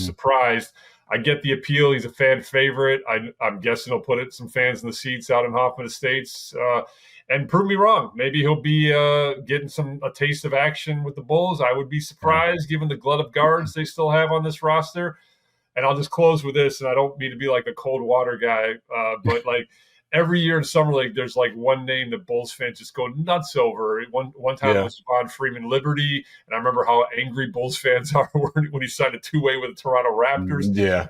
was surprised. I get the appeal. He's a fan favorite. I'm guessing he'll put some fans in the seats out in Hoffman Estates. And prove me wrong. Maybe he'll be getting a taste of action with the Bulls. I would be surprised given the glut of guards they still have on this roster. And I'll just close with this, and I don't mean to be like a cold water guy, but like every year in Summer League, there's like one name that Bulls fans just go nuts over. One time it was Javon Freeman-Liberty, and I remember how angry Bulls fans are when he signed a two-way with the Toronto Raptors. Yeah.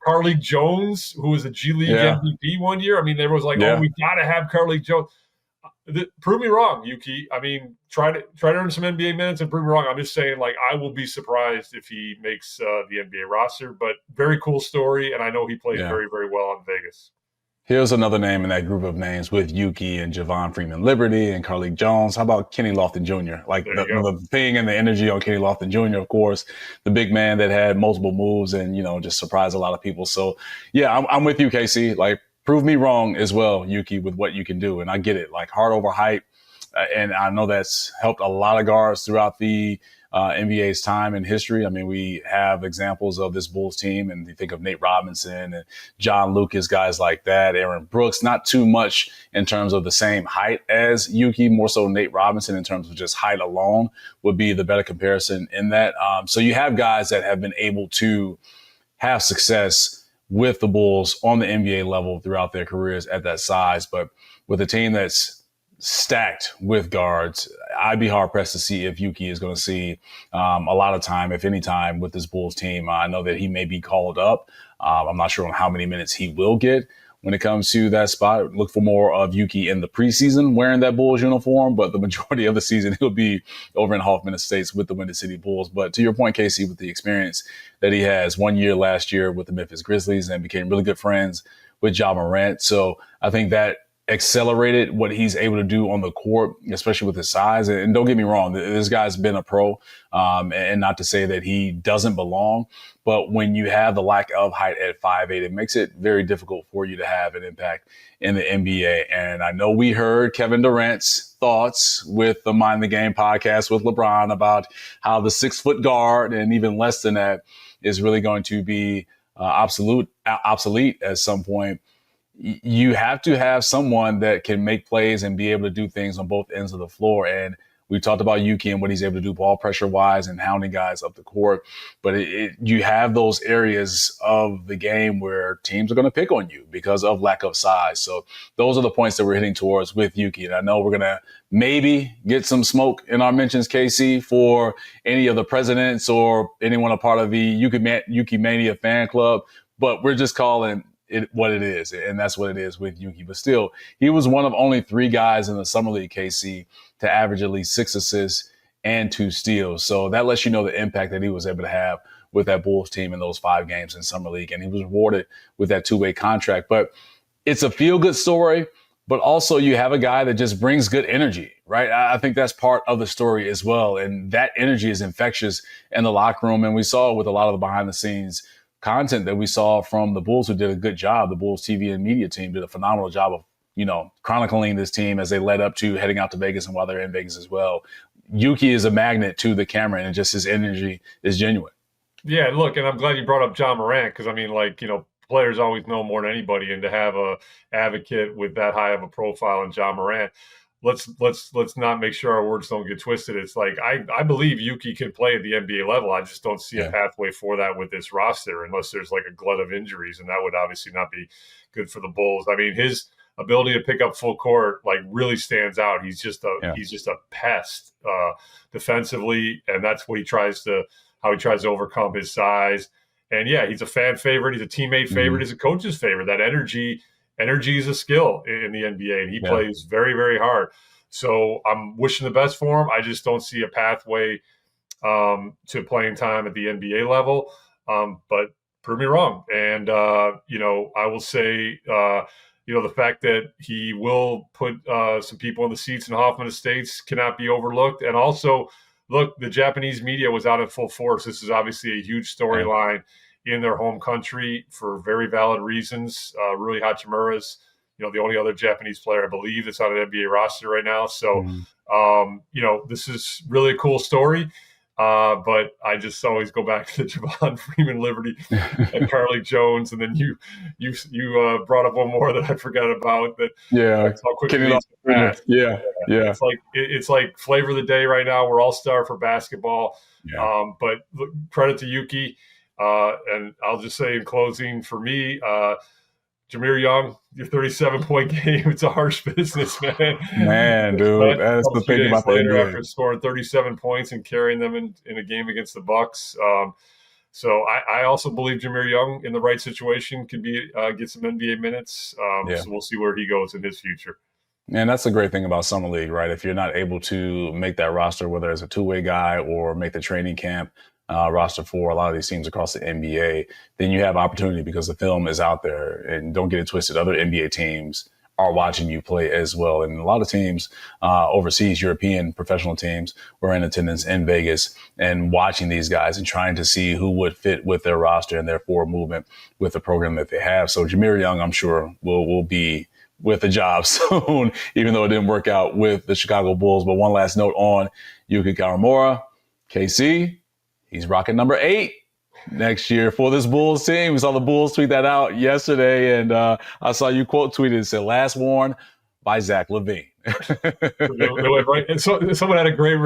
Carlik Jones, who was a G League MVP one year. I mean, there was like, oh, we got to have Carlik Jones. Prove me wrong, Yuki. I mean, try to earn some NBA minutes and prove me wrong. I'm just saying, like, I will be surprised if he makes the NBA roster. But very cool story, and I know he plays very, very well on Vegas. Here's another name in that group of names with Yuki and Javon Freeman-Liberty and Carlik Jones. How about Kenny Lofton Jr.? Like the thing and the energy on Kenny Lofton Jr., of course, the big man that had multiple moves and, just surprised a lot of people. So, yeah, I'm with you, 𝗀𝗀𝗃. Like, prove me wrong as well, Yuki, with what you can do. And I get it, like heart over hype. And I know that's helped a lot of guards throughout the NBA's time and history. I mean, we have examples of this Bulls team, and you think of Nate Robinson and John Lucas, guys like that, Aaron Brooks, not too much in terms of the same height as Yuki, more so Nate Robinson in terms of just height alone would be the better comparison in that. So you have guys that have been able to have success with the Bulls on the NBA level throughout their careers at that size. But with a team that's stacked with guards. I'd be hard pressed to see if Yuki is going to see a lot of time, if any time, with this Bulls team. I know that he may be called up. I'm not sure on how many minutes he will get when it comes to that spot. Look for more of Yuki in the preseason wearing that Bulls uniform, but the majority of the season he'll be over in Hoffman Estates with the Windy City Bulls. But to your point, 𝗀𝗄, with the experience that he has, 1 year last year with the Memphis Grizzlies and became really good friends with Ja Morant. So I think that accelerated what he's able to do on the court, especially with his size. And don't get me wrong, this guy's been a pro, and not to say that he doesn't belong, but when you have the lack of height at 5'8", it makes it very difficult for you to have an impact in the NBA. And I know we heard Kevin Durant's thoughts with the Mind the Game podcast with LeBron about how the 6-foot guard and even less than that is really going to be obsolete at some point. You have to have someone that can make plays and be able to do things on both ends of the floor. And we talked about Yuki and what he's able to do ball pressure wise and hounding guys up the court. But you have those areas of the game where teams are going to pick on you because of lack of size. So those are the points that we're hitting towards with Yuki. And I know we're going to maybe get some smoke in our mentions, 𝗀𝗄, for any of the presidents or anyone a part of the Yuki Mania fan club. But we're just calling it what it is, and that's what it is with Yuki. But still, he was one of only 3 guys in the Summer League, 𝗀𝗄, to average at least 6 assists and 2 steals. So that lets you know the impact that he was able to have with that Bulls team in those 5 games in Summer League. And he was rewarded with that 2-way contract. But it's a feel-good story, but also you have a guy that just brings good energy, right? I think that's part of the story as well. And that energy is infectious in the locker room. And we saw it with a lot of the behind-the-scenes content that we saw from the Bulls, who did a good job. The Bulls TV and media team did a phenomenal job of, chronicling this team as they led up to heading out to Vegas and while they're in Vegas as well. Yuki is a magnet to the camera, and just his energy is genuine. Yeah, look, and I'm glad you brought up Ja Morant, because players always know more than anybody, and to have a advocate with that high of a profile in Ja Morant, let's not make sure our words don't get twisted. It's like I believe Yuki can play at the NBA level. I just don't see a pathway for that with this roster unless there's like a glut of injuries, and that would obviously not be good for the Bulls. I mean, his ability to pick up full court really stands out. He's just a pest defensively, and that's what how he tries to overcome his size. And yeah, he's a fan favorite. He's a teammate favorite. He's a coach's favorite. That energy is a skill in the NBA, and he plays very, very hard. So I'm wishing the best for him. I just don't see a pathway to playing time at the NBA level. But prove me wrong. And, I will say, the fact that he will put some people in the seats in Hoffman Estates cannot be overlooked. And also, look, the Japanese media was out in full force. This is obviously a huge storyline in their home country for very valid reasons. 𝗵𝗻 Hachimura's, the only other Japanese player, I believe, that's on an NBA roster right now. So, this is really a cool story. But I just always go back to the Javon Freeman Liberty and Carly Jones, and then you brought up one more that I forgot about. That how quickly it's like flavor of the day right now. We're all star for basketball. But look, credit to Yuki. And I'll just say in closing, for me, Jahmir Young, your 37-point game, it's a harsh business, man. Man, dude, that's the thing about the NBA. After scoring 37 points and carrying them in a game against the Bucks. So I also believe Jahmir Young, in the right situation, could get some NBA minutes. So we'll see where he goes in his future. And that's the great thing about Summer League, right? If you're not able to make that roster, whether it's a 2-way guy or make the training camp roster for a lot of these teams across the NBA, then you have opportunity because the film is out there. And don't get it twisted, other NBA teams are watching you play as well. And a lot of teams overseas, European professional teams, were in attendance in Vegas and watching these guys and trying to see who would fit with their roster and their forward movement with the program that they have. So Jahmir Young, I'm sure, will be with a job soon, even though it didn't work out with the Chicago Bulls. But one last note on Yuki Kawamura, 𝗀𝗄, he's rocking number 8 next year for this Bulls team. We saw the Bulls tweet that out yesterday, and I saw you quote tweeted. It said, "Last worn by Zach LaVine. Right. And so someone had a great,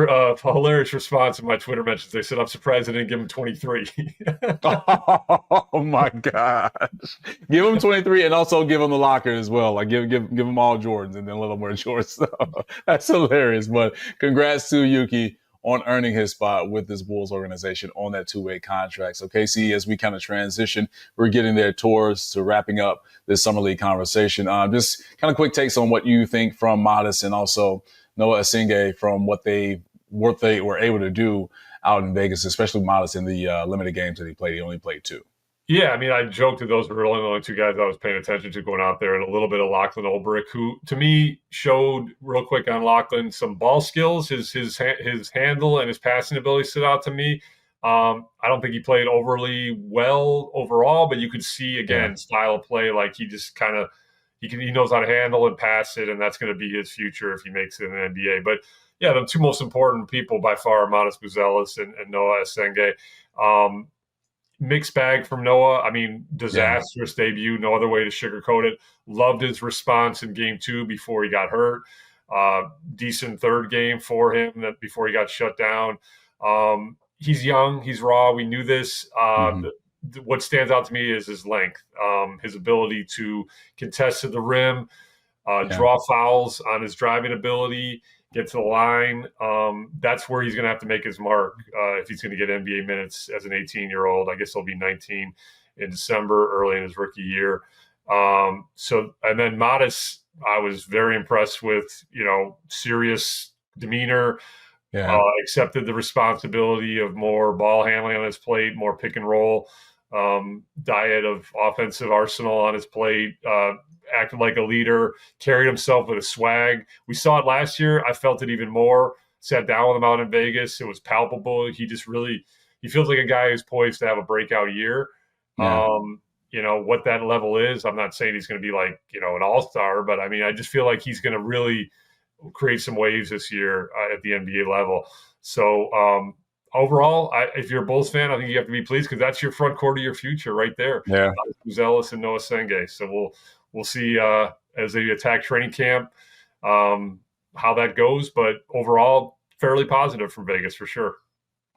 hilarious response in my Twitter mentions. They said, "I'm surprised I didn't give him 23." Oh my gosh! Give him 23, and also give him the locker as well. Like give him all Jordans, and then let him wear Jordans. So that's hilarious. But congrats to Yuki on earning his spot with this Bulls organization on that two-way contract. So 𝗻𝗄, as we kind of transition, we're getting there towards to wrapping up this summer league conversation. Just kind of quick takes on what you think from Matas and also Noa Essengue from what they were able to do out in Vegas, especially Matas in the limited games that he played. He only played 2. Yeah, I mean, I joked that those were really the only 2 guys I was paying attention to going out there, and a little bit of Lofton Jr, who to me showed real quick on Lofton some ball skills. His handle and his passing ability stood out to me. I don't think he played overly well overall, but you could see again style of play, like he just kind of he knows how to handle and pass it, and that's going to be his future if he makes it in the NBA. But yeah, the 2 most important people by far are Matas Buzelis and Noa Essengue. Mixed bag from Noah. I mean, disastrous debut. No other way to sugarcoat it. Loved his response in game 2 before he got hurt. Decent third game for him before he got shut down. He's young. He's raw. We knew this. What stands out to me is his length, his ability to contest to the rim, draw fouls on his driving ability, get to the line. That's where he's going to have to make his mark if he's going to get NBA minutes as an 18-year-old. I guess he'll be 19 in December, early in his rookie year. And then Matas, I was very impressed with, serious demeanor, accepted the responsibility of more ball handling on his plate, more pick and roll, diet of offensive arsenal on his plate, acted like a leader, carried himself with a swag. We saw it last year. I felt it even more. Sat down with him out in Vegas. It was palpable. He feels like a guy who's poised to have a breakout year. What that level is, I'm not saying he's going to be like, an all-star, but I mean, I just feel like he's going to really create some waves this year at the NBA level. So overall, if you're a Bulls fan, I think you have to be pleased because that's your front court of your future right there. Yeah. Buzelis and Noa Essengue. So we'll see as they attack training camp how that goes. But overall, fairly positive from Vegas for sure.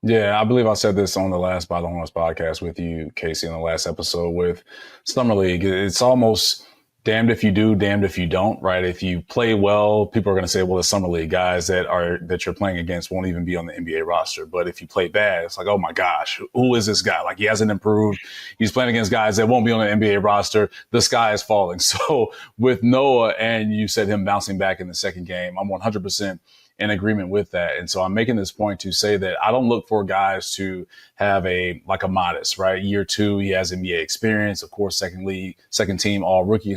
Yeah, I believe I said this on the last By the Horns podcast with you, 𝗻𝗄, in the last episode with Summer League. It's almost damned if you do, damned if you don't, right? If you play well, people are going to say, well, the Summer League guys that you're playing against won't even be on the NBA roster. But if you play bad, it's like, oh my gosh, who is this guy? Like, he hasn't improved. He's playing against guys that won't be on the NBA roster. The sky is falling. So with Noah, and you said him bouncing back in the second game, I'm 100% in agreement with that. And so I'm making this point to say that I don't look for guys to have a Matas, right? Year 2, he has NBA experience, of course, second team all rookie,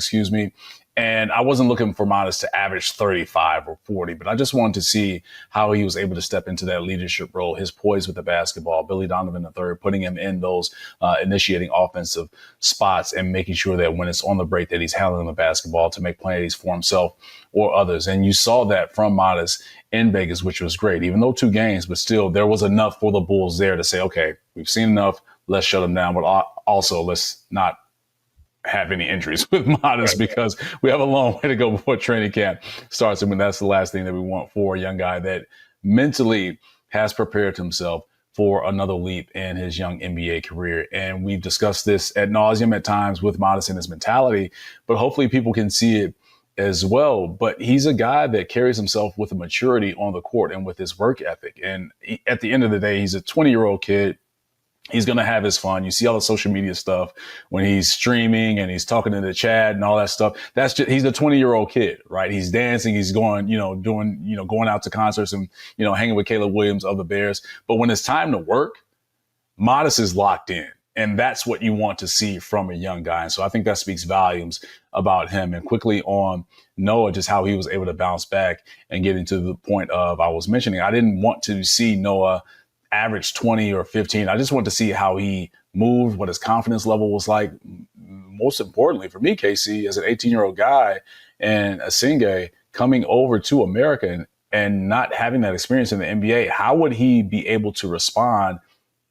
And I wasn't looking for Matas to average 35 or 40, but I just wanted to see how he was able to step into that leadership role, his poise with the basketball, Billy Donovan III, putting him in those initiating offensive spots and making sure that when it's on the break that he's handling the basketball to make plays for himself or others. And you saw that from Matas in Vegas, which was great, even though 2 games, but still there was enough for the Bulls there to say, okay, we've seen enough. Let's shut them down. But also let's not have any injuries with Matas because we have a long way to go before training camp starts. I mean, that's the last thing that we want for a young guy that mentally has prepared himself for another leap in his young NBA career. And we've discussed this ad nauseum at times with Matas and his mentality, but hopefully people can see it as well. But he's a guy that carries himself with a maturity on the court and with his work ethic. And at the end of the day, he's a 20-year-old kid. He's going to have his fun. You see all the social media stuff when he's streaming and he's talking to the chat and all that stuff. That's just, he's a 20-year-old kid, right? He's dancing. He's going, going out to concerts and, hanging with Caleb Williams of the Bears. But when it's time to work, Matas is locked in. And that's what you want to see from a young guy. And so I think that speaks volumes about him. And quickly on Noah, just how he was able to bounce back and get into the point of, I was mentioning, I didn't want to see Noah average 20 or 15. I just wanted to see how he moved, what his confidence level was like. Most importantly for me, 𝗻𝗄, as an 18-year-old guy and Essengue coming over to America and not having that experience in the NBA, how would he be able to respond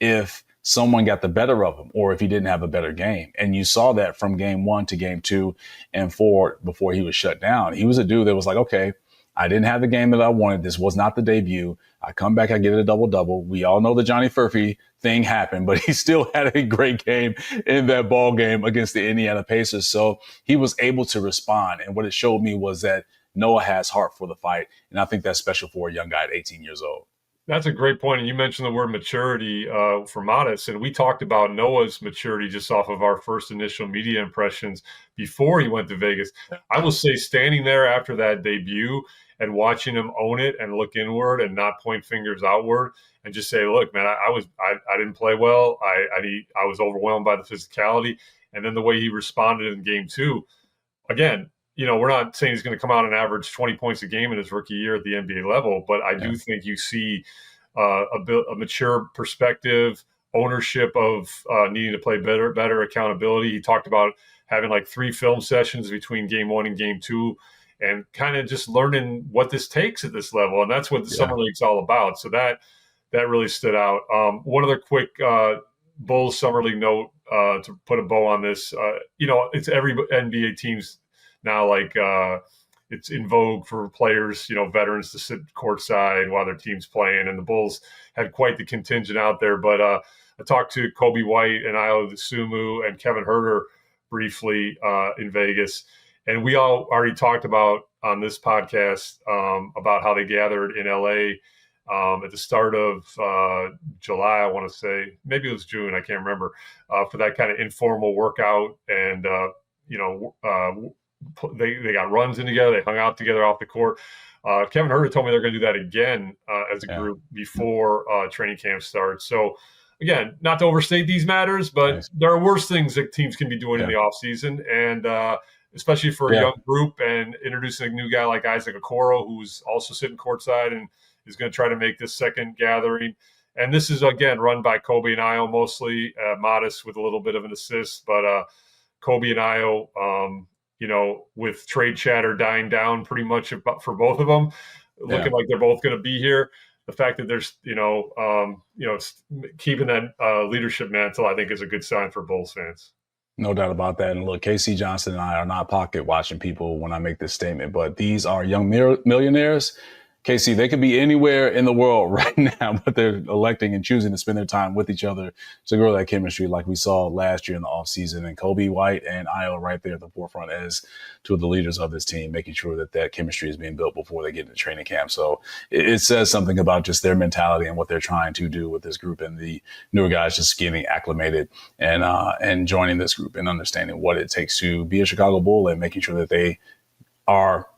if someone got the better of him or if he didn't have a better game. And you saw that from game 1 to game 2 and 4 before he was shut down. He was a dude that was like, okay, I didn't have the game that I wanted. This was not the debut. I come back, I get a double-double. We all know the Johnny Furphy thing happened, but he still had a great game in that ball game against the Indiana Pacers. So he was able to respond. And what it showed me was that Noah has heart for the fight. And I think that's special for a young guy at 18 years old. That's a great point. And you mentioned the word maturity for Matas. And we talked about Noah's maturity just off of our first initial media impressions before he went to Vegas. I will say standing there after that debut and watching him own it and look inward and not point fingers outward and just say, look, man, I didn't play well. I was overwhelmed by the physicality. And then the way he responded in game 2, again, we're not saying he's going to come out and average 20 points a game in his rookie year at the NBA level, but I do think you see a mature perspective, ownership of needing to play better accountability. He talked about having like 3 film sessions between game 1 and game 2 and kind of just learning what this takes at this level. And that's what the Summer League's all about. So that really stood out. One other quick Bulls Summer League note to put a bow on this. It's every NBA team's now like it's in vogue for players, veterans to sit courtside while their team's playing. And the Bulls had quite the contingent out there. But I talked to Coby White and Ayo Dosunmu and Kevin Huerter briefly in Vegas. And we all already talked about on this podcast about how they gathered in LA at the start of July, I want to say. Maybe it was June, I can't remember, for that kind of informal workout. And, they got runs in together. They hung out together off the court. Kevin Huerter told me they're going to do that again as a group before training camp starts. So, again, not to overstate these matters, but there are worse things that teams can be doing in the offseason. And especially for a young group and introducing a new guy like Isaac Okoro, who's also sitting courtside and is going to try to make this second gathering. And this is, again, run by Coby and Ayo mostly, Matas with a little bit of an assist. But Coby and Ayo, with trade chatter dying down pretty much for both of them, looking like they're both going to be here. The fact that there's, keeping that leadership mantle, I think is a good sign for Bulls fans. No doubt about that. And look, K.C. Johnson and I are not pocket watching people when I make this statement, but these are young millionaires. K.C., they could be anywhere in the world right now, but they're electing and choosing to spend their time with each other to grow that chemistry like we saw last year in the offseason. And Coby White and Ayo right there at the forefront as two of the leaders of this team, making sure that chemistry is being built before they get into training camp. So it says something about just their mentality and what they're trying to do with this group and the newer guys just getting acclimated and joining this group and understanding what it takes to be a Chicago Bull and making sure that they are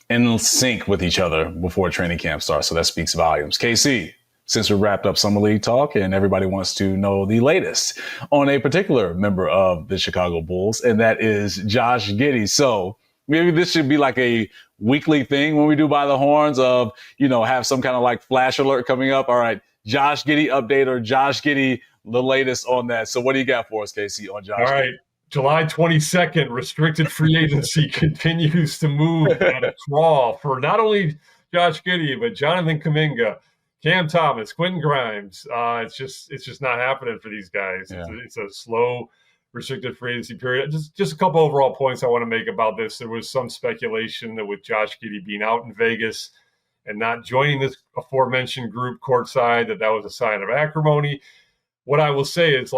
in sync with each other before training camp starts. So that speaks volumes. KC, since we wrapped up Summer League talk and everybody wants to know the latest on a particular member of the Chicago Bulls, and that is Josh Giddey. So maybe this should be like a weekly thing when we do By the Horns of, have some kind of like flash alert coming up. All right, Josh Giddey update or Josh Giddey, the latest on that. So what do you got for us, KC, on Josh Giddey? All right. July 22nd, restricted free agency continues to move at a crawl for not only Josh Giddey, but Jonathan Kuminga, Cam Thomas, Quentin Grimes. It's just not happening for these guys. Yeah. It's a slow restricted free agency period. Just a couple overall points I want to make about this. There was some speculation that with Josh Giddey being out in Vegas and not joining this aforementioned group courtside, that was a sign of acrimony. What I will say is,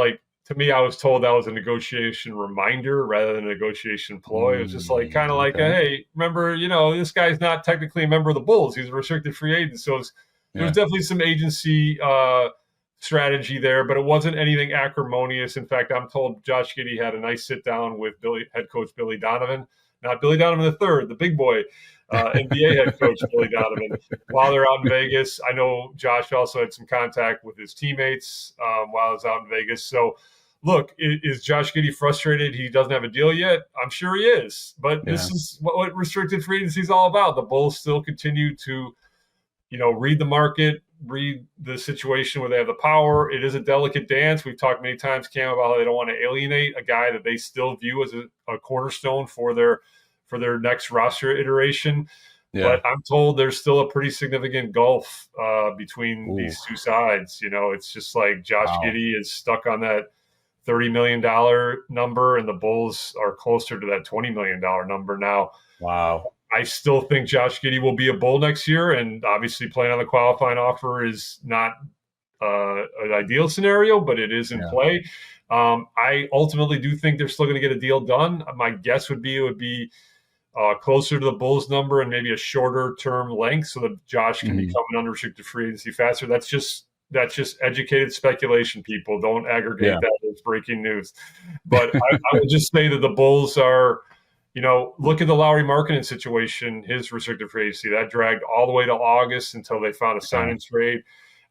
to me, I was told that was a negotiation reminder rather than a negotiation ploy. It was just hey, remember, this guy's not technically a member of the Bulls. He's a restricted free agent. So there was definitely some agency strategy there, but it wasn't anything acrimonious. In fact, I'm told Josh Giddey had a nice sit down with head coach Billy Donovan, not Billy Donovan III, the big boy, NBA head coach Billy Donovan, while they're out in Vegas. I know Josh also had some contact with his teammates while he was out in Vegas. So, look, is Josh Giddey frustrated he doesn't have a deal yet? I'm sure he is. But this is what restricted free agency is all about. The Bulls still continue to, read the market, read the situation where they have the power. It is a delicate dance. We've talked many times, Cam, about how they don't want to alienate a guy that they still view as a cornerstone for their next roster iteration. But I'm told there's still a pretty significant gulf between these two sides. You know, it's just like Josh Giddey is stuck on that $30 million number, and the Bulls are closer to that $20 million number now. Wow. I still think Josh Giddey will be a Bull next year, and obviously playing on the qualifying offer is not an ideal scenario, but it is in play. I ultimately do think they're still going to get a deal done. My guess would be it would be closer to the Bulls number and maybe a shorter term length so that Josh can become an unrestricted free agency faster. That's just educated speculation, people. Don't aggregate that as breaking news. But I would just say that the Bulls are, you know, look at the Lowry Markkanen situation, his restricted free agency. That dragged all the way to August until they found a sign and trade.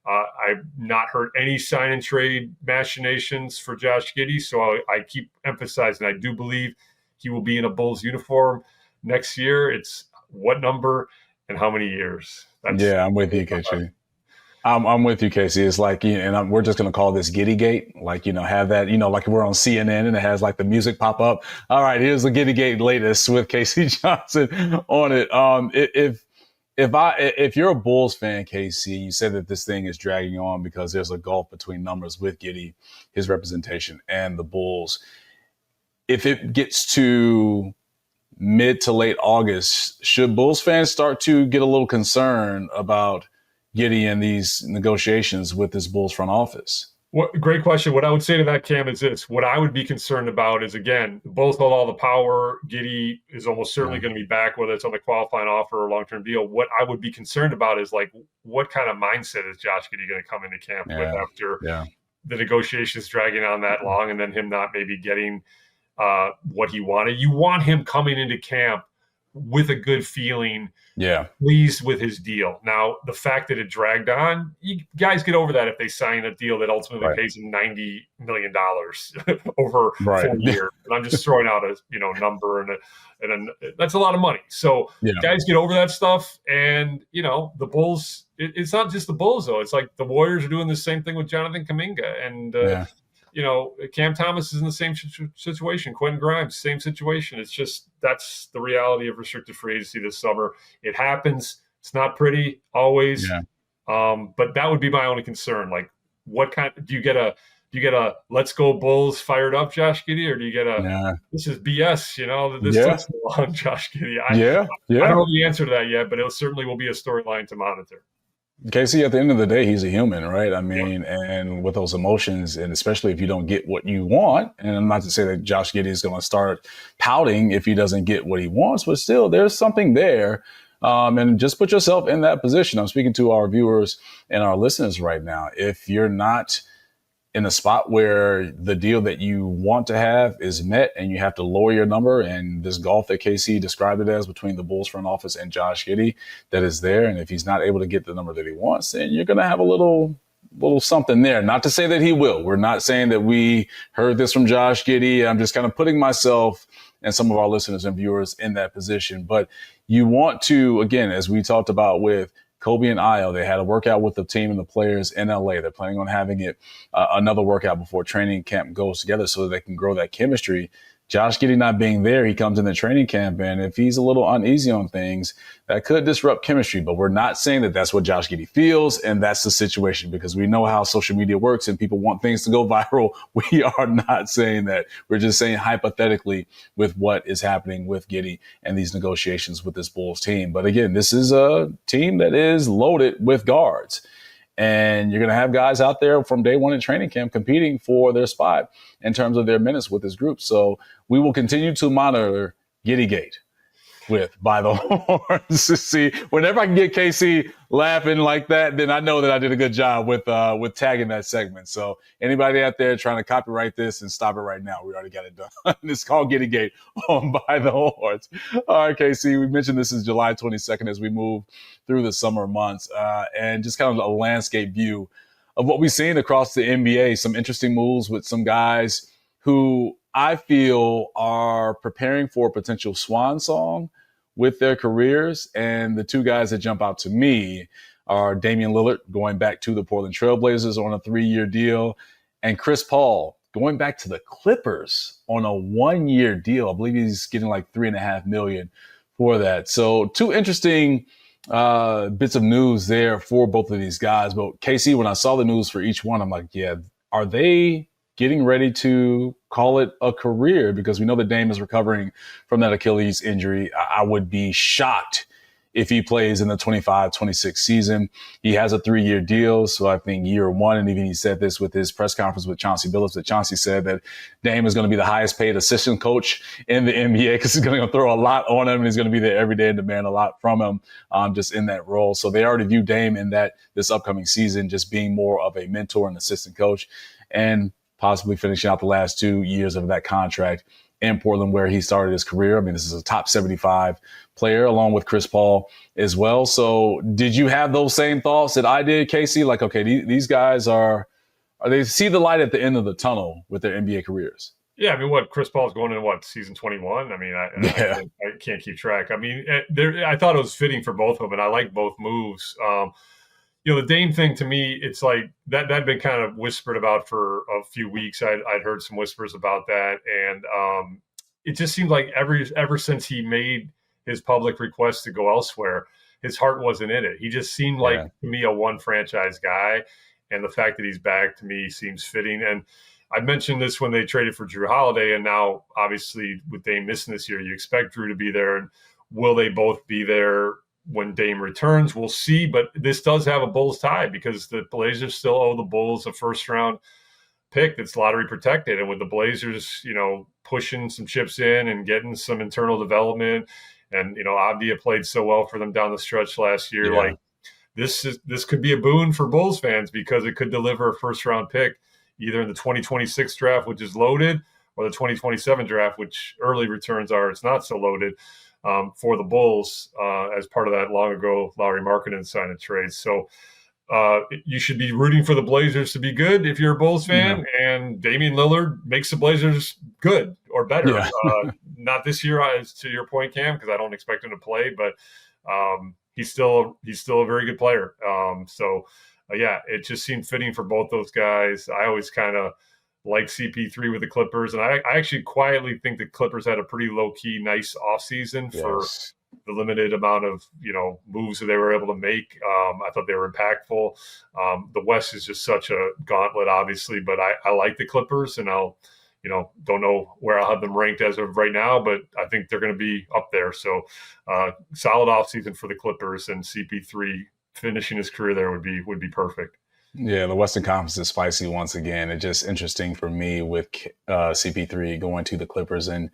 I've not heard any sign and trade machinations for Josh Giddey, so I keep emphasizing I do believe he will be in a Bulls uniform next year. It's what number and how many years. I'm with you, 𝗪cie. I'm with you, 𝗪cie. It's like, and we're just going to call this Giddey Gate. Like, have that, like we're on CNN and it has like the music pop up. All right, here's the Giddey Gate latest with 𝗪cie Johnson on it. If you're a Bulls fan, 𝗪cie, you said that this thing is dragging on because there's a gulf between numbers with Giddey, his representation, and the Bulls. If it gets to mid to late August, should Bulls fans start to get a little concerned about Giddey and these negotiations with this Bulls front office? Great question. What I would say to that, Cam, is this. What I would be concerned about is, again, the Bulls hold all the power. Giddey is almost certainly going to be back, whether it's on the qualifying offer or long-term deal. What I would be concerned about is, like, what kind of mindset is Josh Giddey going to come into camp with after the negotiations dragging on that long and then him not maybe getting what he wanted. You want him coming into camp with a good feeling, pleased with his deal. Now, the fact that it dragged on, you guys get over that if they sign a deal that ultimately pays him $90 million over 4 years. And I'm just throwing out a number, and that's a lot of money. So guys get over that stuff. And, the Bulls, it's not just the Bulls, though. It's like the Warriors are doing the same thing with Jonathan Kuminga. And, Cam Thomas is in the same situation. Quentin Grimes, same situation. It's just, that's the reality of restricted free agency this summer. It happens. It's not pretty always. But that would be my only concern. Like, what kind do you get a let's go Bulls fired up Josh Giddey, or do you get a this is BS, this took so long, Josh Giddey? I don't know the answer to that yet, but it certainly will be a storyline to monitor. 𝗪cie, at the end of the day, he's a human, right? I mean, and with those emotions, and especially if you don't get what you want, and I'm not to say that Josh Giddey is going to start pouting if he doesn't get what he wants, but still, there's something there. And just put yourself in that position. I'm speaking to our viewers and our listeners right now. If you're not in a spot where the deal that you want to have is met and you have to lower your number, and this gulf that 𝗪cie described it as between the Bulls front office and Josh Giddey that is there, and if he's not able to get the number that he wants, then you're going to have a little something there. Not to say that he will. We're not saying that we heard this from Josh Giddey. I'm just kind of putting myself and some of our listeners and viewers in that position. But you want to, again, as we talked about with Kobe and Io, they had a workout with the team and the players in LA. They're planning on having it another workout before training camp goes together so that they can grow that chemistry. Josh Giddey not being there, he comes in the training camp, and if he's a little uneasy on things, that could disrupt chemistry. But we're not saying that that's what Josh Giddey feels, and that's the situation, because we know how social media works and people want things to go viral. We are not saying that. We're just saying hypothetically with what is happening with Giddey and these negotiations with this Bulls team. But again, this is a team that is loaded with guards. And you're going to have guys out there from day one in training camp competing for their spot in terms of their minutes with this group. So we will continue to monitor Giddey Gate with By the Horns. See, whenever I can get 𝗪cie laughing like that, then I know that I did a good job with tagging that segment. So anybody out there trying to copyright this and stop it right now, we already got it done. It's called Giddey Gate on By the Horns. All right, 𝗪cie, we mentioned this is July 22nd as we move through the summer months, and just kind of a landscape view of what we've seen across the NBA. Some interesting moves with some guys who I feel are preparing for a potential swan song with their careers. And the two guys that jump out to me are Damian Lillard going back to the Portland Trail Blazers on a 3-year deal, and Chris Paul going back to the Clippers on a 1-year deal. I believe he's getting like $3.5 million for that. So two interesting bits of news there for both of these guys. But 𝗻𝗄, when I saw the news for each one, I'm like, yeah, are they getting ready to call it a career? Because we know that Dame is recovering from that Achilles injury. I would be shocked if he plays in the 25-26 season. He has a 3-year deal. So I think year one, and even he said this with his press conference with 𝗙𝗏𝗏 𝗠𝐶 that 𝗙𝗏𝗏 said that Dame is going to be the highest paid assistant coach in the NBA because he's going to throw a lot on him and he's going to be there every day and demand a lot from him just in that role. So they already view Dame in that this upcoming season just being more of a mentor and assistant coach and possibly finishing out the last 2 years of that contract in Portland where he started his career. I mean, this is a top 75 player along with Chris Paul as well. So did you have those same thoughts that I did, 𝗻𝗄? Like, okay, these guys are they see the light at the end of the tunnel with their NBA careers? Yeah, I mean, Chris Paul's going into season 21? I mean, I can't keep track. I mean, I thought it was fitting for both of them, and I like both moves. The Dame thing to me, it's like that had been kind of whispered about for a few weeks. I'd heard some whispers about that, and it just seemed like ever since he made his public request to go elsewhere, his heart wasn't in it. He just seemed like, to me, a one franchise guy, and the fact that he's back to me seems fitting. And I mentioned this when they traded for Jrue Holiday, and now obviously with Dame missing this year, you expect Jrue to be there. And will they both be there when Dame returns? We'll see. But this does have a Bulls tie because the Blazers still owe the Bulls a first-round pick that's lottery protected. And with the Blazers, pushing some chips in and getting some internal development, and Avdija played so well for them down the stretch last year. Yeah. Like this could be a boon for Bulls fans because it could deliver a first-round pick either in the 2026 draft, which is loaded, or the 2027 draft, which early returns it's not so loaded. For the Bulls as part of that long ago Lauri Markkanen sign trade. So you should be rooting for the Blazers to be good if you're a Bulls fan, and Damian Lillard makes the Blazers good or better. Yeah. Not this year, as to your point, Cam, because I don't expect him to play, but he's still a very good player. It just seemed fitting for both those guys. I always kind of like CP3 with the Clippers. And I actually quietly think the Clippers had a pretty low-key, nice offseason for the limited amount of, moves that they were able to make. I thought they were impactful. The West is just such a gauntlet, obviously, but I like the Clippers, and I'll, don't know where I'll have them ranked as of right now, but I think they're going to be up there. So solid offseason for the Clippers, and CP3 finishing his career there would be perfect. Yeah, the Western Conference is spicy once again. It's just interesting for me with CP3 going to the Clippers and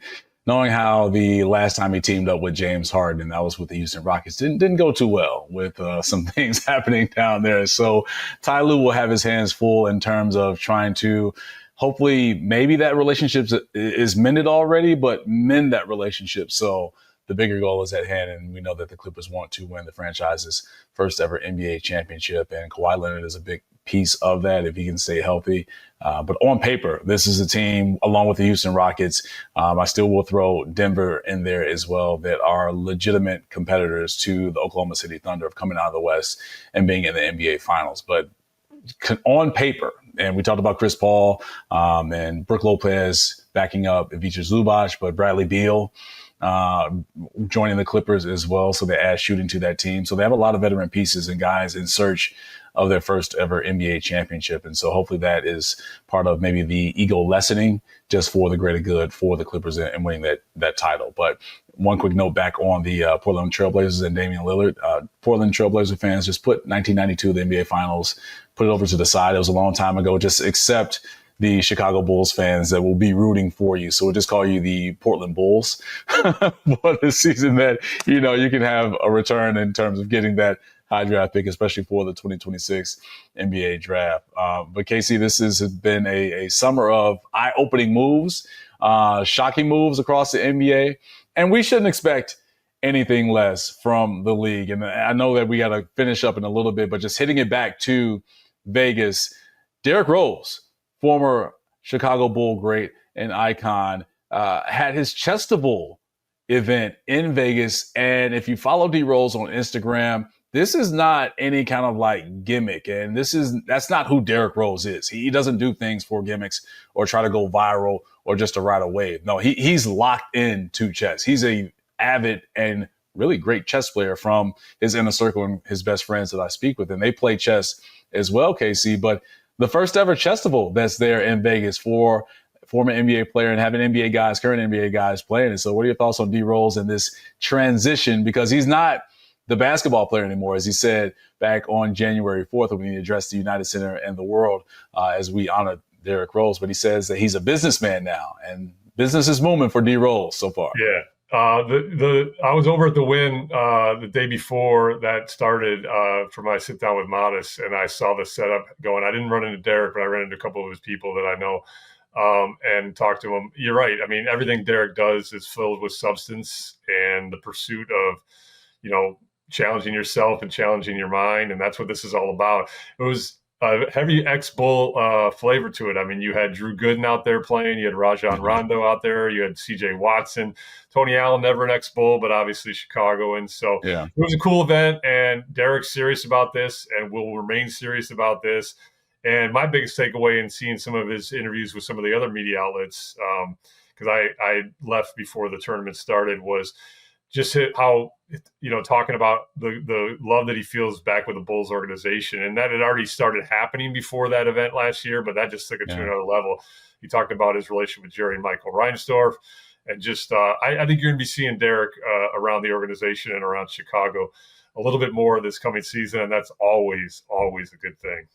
knowing how the last time he teamed up with James Harden, that was with the Houston Rockets, didn't go too well with some things happening down there. So Ty Lue will have his hands full in terms of trying to hopefully maybe that relationship is mended already, but mend that relationship. So the bigger goal is at hand, and we know that the Clippers want to win the franchise's first ever NBA championship, and Kawhi Leonard is a big piece of that if he can stay healthy. But on paper, this is a team, along with the Houston Rockets, I still will throw Denver in there as well, that are legitimate competitors to the Oklahoma City Thunder of coming out of the West and being in the NBA Finals. But on paper, and we talked about Chris Paul and Brook Lopez backing up 𝗵𝗔 Zubac, but Bradley Beal joining the Clippers as well. So they add shooting to that team. So they have a lot of veteran pieces and guys in search of their first ever NBA championship. And so hopefully that is part of maybe the ego lessening just for the greater good for the Clippers and winning that title. But one quick note back on the Portland Trailblazers and Damian Lillard. Portland Trailblazer fans, just put 1992, the NBA Finals, put it over to the side. It was a long time ago. Just accept the Chicago Bulls fans that will be rooting for you. So we'll just call you the Portland Bulls for the season that, you can have a return in terms of getting that high draft pick, especially for the 2026 NBA draft. But 𝗻𝗄, this has been a summer of eye-opening moves, shocking moves across the NBA. And we shouldn't expect anything less from the league. And I know that we got to finish up in a little bit, but just hitting it back to Vegas, Derrick Rose, former Chicago Bull great and icon, had his Chestable event in Vegas. And if you follow D Rose on Instagram, this is not any kind of like gimmick. And that's not who Derrick Rose is. He doesn't do things for gimmicks or try to go viral or just to ride a wave. No, he's locked in to chess. He's a avid and really great chess player from his inner circle and his best friends that I speak with. And they play chess as well, 𝗻𝗄. But the first ever chestival that's there in Vegas for former NBA player and having NBA guys, current NBA guys playing it. So what are your thoughts on D Rose and this transition? Because he's not the basketball player anymore, as he said back on January 4th when he addressed the United Center and the world as we honor Derrick Rose. But he says that he's a businessman now, and business is moving for D Rose so far. Yeah. I was over at the Wynn the day before that started for my sit down with Matas, and I saw the setup going. I didn't run into Derrick, but I ran into a couple of his people that I know and talked to him. You're right. I mean, everything Derrick does is filled with substance and the pursuit of, challenging yourself and challenging your mind, and that's what this is all about. It was a heavy ex-Bull flavor to it. I mean, you had Drew Gooden out there playing. You had Rajon Rondo out there. You had C.J. Watson. Tony Allen, never an ex-Bull, but obviously Chicago. And so It was a cool event, and Derrick's serious about this and will remain serious about this. And my biggest takeaway in seeing some of his interviews with some of the other media outlets, because I left before the tournament started, was just how, talking about the love that he feels back with the Bulls organization, and that had already started happening before that event last year, but that just took it to another level. He talked about his relationship with Jerry and Michael Reinsdorf, and just I think you're going to be seeing Derrick around the organization and around Chicago a little bit more this coming season, and that's always a good thing.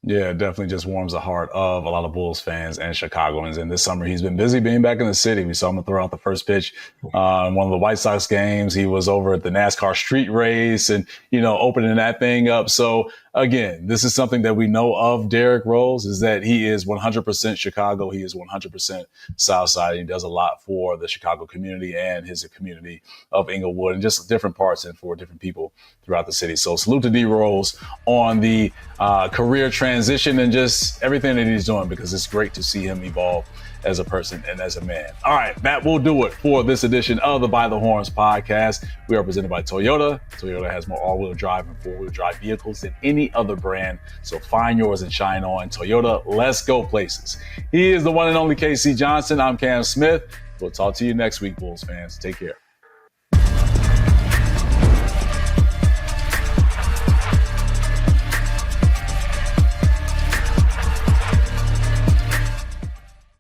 Yeah, it definitely just warms the heart of a lot of Bulls fans and Chicagoans. And this summer, he's been busy being back in the city. We saw him throw out the first pitch in one of the White Sox games. He was over at the NASCAR street race and, opening that thing up. So, again, this is something that we know of Derrick Rose, is that he is 100% Chicago. He is 100% Southside. He does a lot for the Chicago community and his community of Inglewood and just different parts and for different people throughout the city. So salute to D Rose on the career transition and just everything that he's doing, because it's great to see him evolve as a person and as a man. All right, that will do it for this edition of the By the Horns podcast. We are presented by Toyota. Toyota has more all-wheel drive and four-wheel drive vehicles than any other brand. So find yours and shine on. Toyota, let's go places. He is the one and only 𝗻𝗄 Johnson. I'm Cam Smith. We'll talk to you next week, Bulls fans. Take care.